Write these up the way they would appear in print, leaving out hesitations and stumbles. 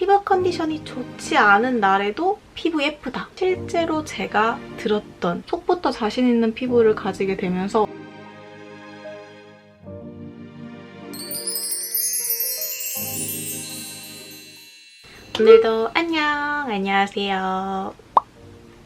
피부 컨디션이 좋지 않은 날에도 피부 예쁘다. 실제로 제가 들었던 속부터 자신 있는 피부를 가지게 되면서 오늘도 안녕하세요.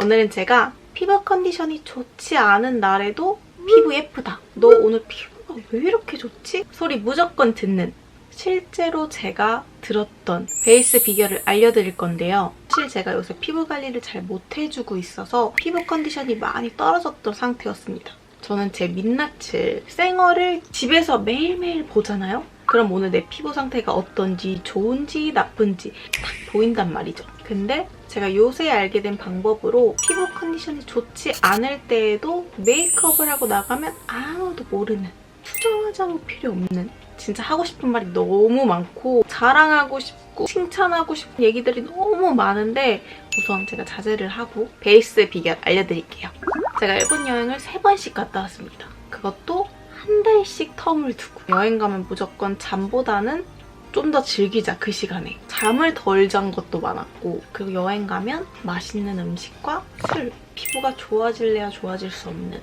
오늘은 제가 피부 컨디션이 좋지 않은 날에도 피부 예쁘다. 너 오늘 피부가 왜 이렇게 좋지? 소리 무조건 듣는 실제로 제가 들었던 베이스 비결을 알려드릴 건데요. 사실 제가 요새 피부 관리를 잘 못해주고 있어서 피부 컨디션이 많이 떨어졌던 상태였습니다. 저는 제 민낯을 생얼을 집에서 매일매일 보잖아요? 그럼 오늘 내 피부 상태가 어떤지 좋은지 나쁜지 딱 보인단 말이죠. 근데 제가 요새 알게 된 방법으로 피부 컨디션이 좋지 않을 때에도 메이크업을 하고 나가면 아무도 모르는 수정 화장 필요 없는 진짜 하고 싶은 말이 너무 많고 자랑하고 싶고 칭찬하고 싶은 얘기들이 너무 많은데 우선 제가 자제를 하고 베이스 비결 알려드릴게요. 제가 일본 여행을 3번씩 갔다 왔습니다. 그것도 한 달씩 텀을 두고 여행 가면 무조건 잠보다는 좀 더 즐기자 그 시간에 잠을 덜 잔 것도 많았고 그리고 여행 가면 맛있는 음식과 술 피부가 좋아질래야 좋아질 수 없는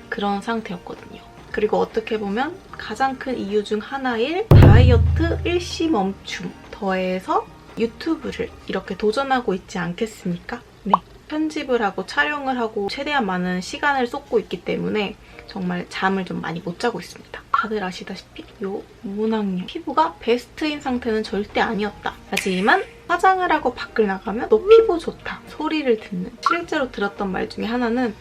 그런 상태였거든요. 그리고 어떻게 보면 가장 큰 이유 중 하나일 다이어트 일시 멈춤 더해서 유튜브를 이렇게 도전하고 있지 않겠습니까? 네. 편집을 하고 촬영을 하고 최대한 많은 시간을 쏟고 있기 때문에 정말 잠을 좀 많이 못 자고 있습니다. 다들 아시다시피 요 모낭류 피부가 베스트인 상태는 절대 아니었다. 하지만 화장을 하고 밖을 나가면 너 피부 좋다 소리를 듣는 실제로 들었던 말 중에 하나는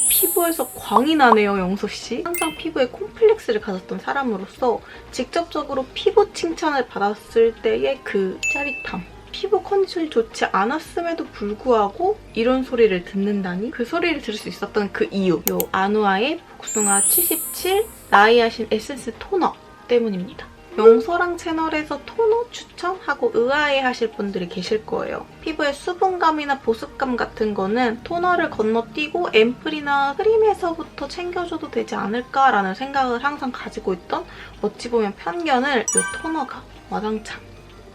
피부에서 광이 나네요 영소씨. 항상 피부에 콤플렉스를 가졌던 사람으로서 직접적으로 피부 칭찬을 받았을 때의 그 짜릿함 피부 컨디션이 좋지 않았음에도 불구하고 이런 소리를 듣는다니 그 소리를 들을 수 있었던 그 이유 요 아누아의 복숭아 77 나이아신 에센스 토너 때문입니다. 영소랑 채널에서 토너 추천하고 의아해하실 분들이 계실 거예요. 피부에 수분감이나 보습감 같은 거는 토너를 건너뛰고 앰플이나 크림에서부터 챙겨줘도 되지 않을까라는 생각을 항상 가지고 있던 어찌 보면 편견을 이 토너가 와장창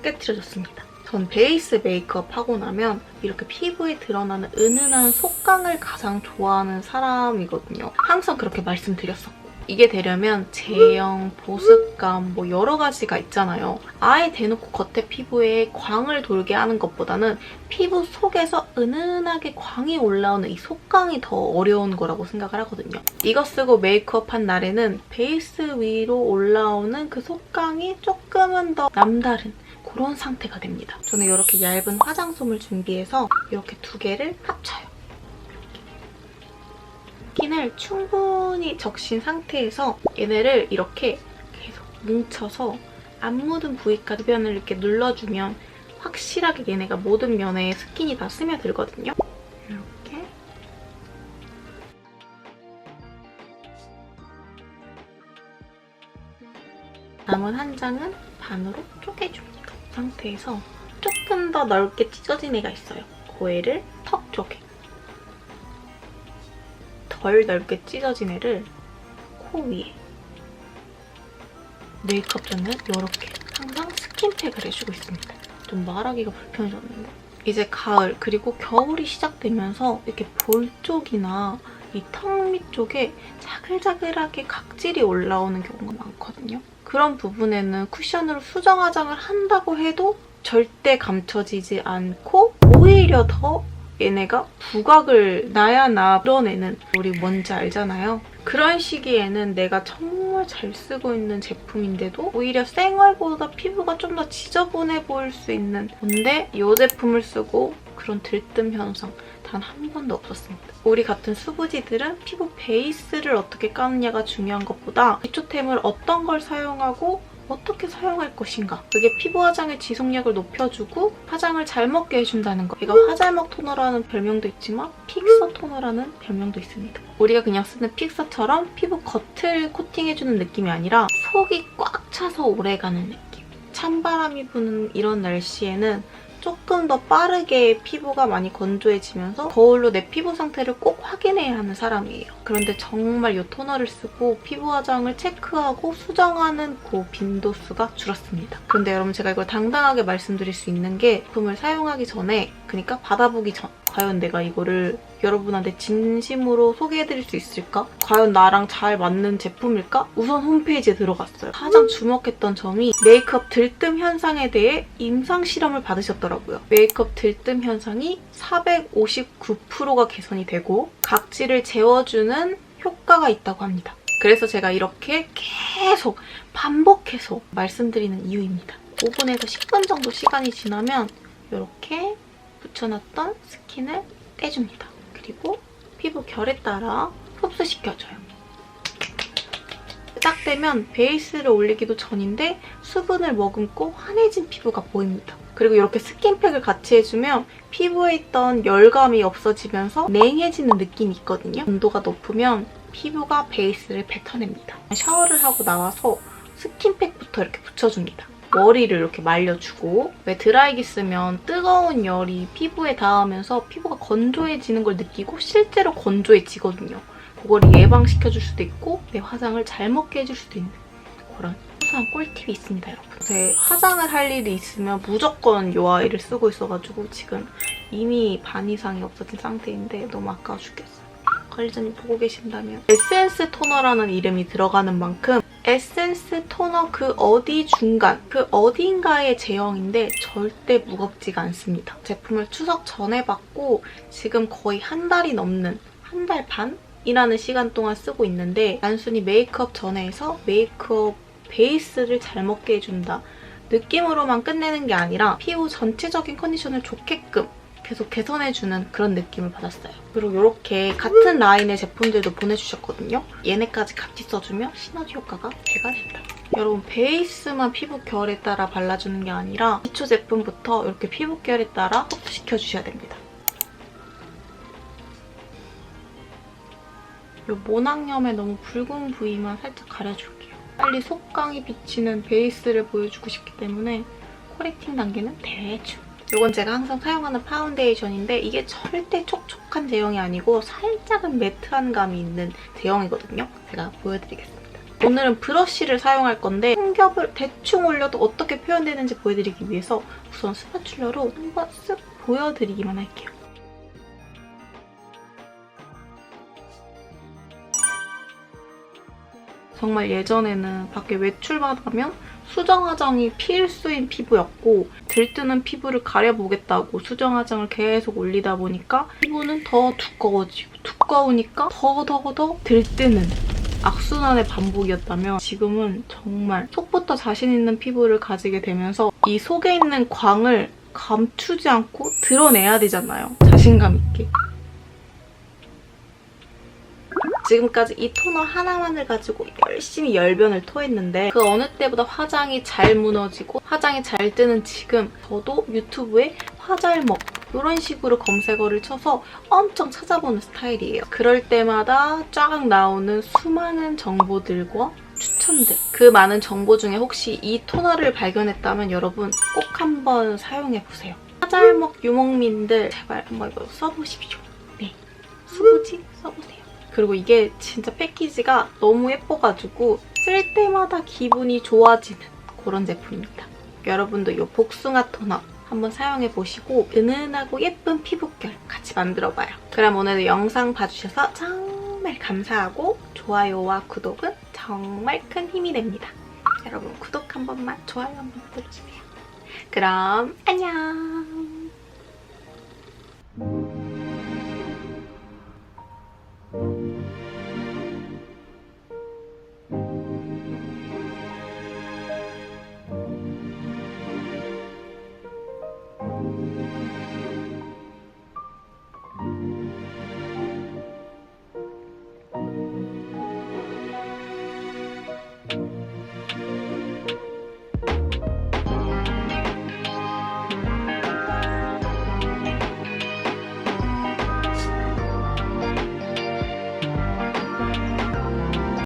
깨트려줬습니다. 전 베이스 메이크업 하고 나면 이렇게 피부에 드러나는 은은한 속광을 가장 좋아하는 사람이거든요. 항상 그렇게 말씀드렸었고 이게 되려면 제형, 보습감 뭐 여러 가지가 있잖아요. 아예 대놓고 겉에 피부에 광을 돌게 하는 것보다는 피부 속에서 은은하게 광이 올라오는 이 속광이 더 어려운 거라고 생각을 하거든요. 이거 쓰고 메이크업 한 날에는 베이스 위로 올라오는 그 속광이 조금은 더 남다른 그런 상태가 됩니다. 저는 이렇게 얇은 화장솜을 준비해서 이렇게 2개를 합쳐요. 스킨을 충분히 적신 상태에서 얘네를 이렇게 계속 뭉쳐서 안 묻은 부위까지 주변을 이렇게 눌러주면 확실하게 얘네가 모든 면에 스킨이 다 스며들거든요. 이렇게 남은 한 장은 반으로 쪼개줍니다. 이 상태에서 조금 더 넓게 찢어진 애가 있어요. 그 애를 턱 쪽에 덜 넓게 찢어진 애를 코 위에 메이크업 전에 이렇게 항상 스킨팩을 해주고 있습니다. 좀 말하기가 불편해졌는데 이제 가을 그리고 겨울이 시작되면서 이렇게 볼 쪽이나 이 턱 밑 쪽에 자글자글하게 각질이 올라오는 경우가 많거든요. 그런 부분에는 쿠션으로 수정 화장을 한다고 해도 절대 감춰지지 않고 오히려 더 얘네가 부각을 나야 드러내는 우리 뭔지 알잖아요. 그런 시기에는 내가 정말 잘 쓰고 있는 제품인데도 오히려 생얼보다 피부가 좀 더 지저분해 보일 수 있는 건데 이 제품을 쓰고 그런 들뜸 현상 단 한 번도 없었습니다. 우리 같은 수부지들은 피부 베이스를 어떻게 까느냐가 중요한 것보다 기초템을 어떤 걸 사용하고 어떻게 사용할 것인가 그게 피부 화장의 지속력을 높여주고 화장을 잘 먹게 해준다는 거. 얘가 화잘먹 토너라는 별명도 있지만 픽서 토너라는 별명도 있습니다. 우리가 그냥 쓰는 픽서처럼 피부 겉을 코팅해주는 느낌이 아니라 속이 꽉 차서 오래가는 느낌. 찬바람이 부는 이런 날씨에는 조금 더 빠르게 피부가 많이 건조해지면서 거울로 내 피부 상태를 꼭 확인해야 하는 사람이에요. 그런데 정말 이 토너를 쓰고 피부 화장을 체크하고 수정하는 그 빈도수가 줄었습니다. 그런데 여러분 제가 이걸 당당하게 말씀드릴 수 있는 게 제품을 사용하기 전에, 그러니까 받아보기 전, 과연 내가 이거를 여러분한테 진심으로 소개해드릴 수 있을까? 과연 나랑 잘 맞는 제품일까? 우선 홈페이지에 들어갔어요. 가장 주목했던 점이 메이크업 들뜸 현상에 대해 임상 실험을 받으셨더라고요. 메이크업 들뜸 현상이 459%가 개선이 되고 각질을 재워주는 효과가 있다고 합니다. 그래서 제가 이렇게 계속 반복해서 말씀드리는 이유입니다. 5분에서 10분 정도 시간이 지나면 이렇게 붙여놨던 스킨을 떼줍니다. 그리고 피부 결에 따라 흡수시켜줘요. 딱 되면 베이스를 올리기도 전인데 수분을 머금고 환해진 피부가 보입니다. 그리고 이렇게 스킨팩을 같이 해주면 피부에 있던 열감이 없어지면서 냉해지는 느낌이 있거든요. 온도가 높으면 피부가 베이스를 뱉어냅니다. 샤워를 하고 나와서 스킨팩부터 이렇게 붙여줍니다. 머리를 이렇게 말려주고, 왜 드라이기 쓰면 뜨거운 열이 피부에 닿으면서 피부가 건조해지는 걸 느끼고 실제로 건조해지거든요. 그걸 예방시켜줄 수도 있고 내 화장을 잘 먹게 해줄 수도 있는 그런 소소한 꿀팁이 있습니다, 여러분. 제 화장을 할 일이 있으면 무조건 이 아이를 쓰고 있어가지고 지금 이미 반 이상이 없어진 상태인데 너무 아까워 죽겠어요. 관리자님 보고 계신다면 에센스 토너라는 이름이 들어가는 만큼 에센스 토너 그 어디 중간, 그 어딘가의 제형인데 절대 무겁지가 않습니다. 제품을 추석 전에 받고 지금 거의 한 달이 넘는, 한 달 반이라는 시간 동안 쓰고 있는데 단순히 메이크업 전에 해서 메이크업 베이스를 잘 먹게 해준다 느낌으로만 끝내는 게 아니라 피부 전체적인 컨디션을 좋게끔 계속 개선해주는 그런 느낌을 받았어요. 그리고 이렇게 같은 라인의 제품들도 보내주셨거든요. 얘네까지 같이 써주면 시너지 효과가 배가 된다. 여러분 베이스만 피부 결에 따라 발라주는 게 아니라 기초 제품부터 이렇게 피부 결에 따라 흡수시켜주셔야 됩니다. 이 모낭염에 너무 붉은 부위만 살짝 가려줄게요. 빨리 속광이 비치는 베이스를 보여주고 싶기 때문에 코렉팅 단계는 대충. 이건 제가 항상 사용하는 파운데이션인데 이게 절대 촉촉한 제형이 아니고 살짝은 매트한 감이 있는 제형이거든요. 제가 보여드리겠습니다. 오늘은 브러쉬를 사용할 건데 한 겹을 대충 올려도 어떻게 표현되는지 보여드리기 위해서 우선 스파츌러로 한번 쓱 보여드리기만 할게요. 정말 예전에는 밖에 외출만 하면 수정 화장이 필수인 피부였고 들뜨는 피부를 가려보겠다고 수정 화장을 계속 올리다 보니까 피부는 더 두꺼워지고 두꺼우니까 더 들뜨는 악순환의 반복이었다면 지금은 정말 속부터 자신 있는 피부를 가지게 되면서 이 속에 있는 광을 감추지 않고 드러내야 되잖아요. 자신감 있게. 지금까지 이 토너 하나만을 가지고 열심히 열변을 토했는데 그 어느 때보다 화장이 잘 무너지고 화장이 잘 뜨는 지금 저도 유튜브에 화잘먹 이런 식으로 검색어를 쳐서 엄청 찾아보는 스타일이에요. 그럴 때마다 쫙 나오는 수많은 정보들과 추천들, 그 많은 정보 중에 혹시 이 토너를 발견했다면 여러분 꼭 한번 사용해보세요. 화잘먹 유목민들 제발 한번 이거 써보십시오. 네, 수부지 써보세요. 그리고 이게 진짜 패키지가 너무 예뻐가지고 쓸 때마다 기분이 좋아지는 그런 제품입니다. 여러분도 이 복숭아 토너 한번 사용해보시고 은은하고 예쁜 피부결 같이 만들어봐요. 그럼 오늘도 영상 봐주셔서 정말 감사하고 좋아요와 구독은 정말 큰 힘이 됩니다. 여러분 구독 한 번만, 좋아요 한 번만 눌러주세요. 그럼 안녕!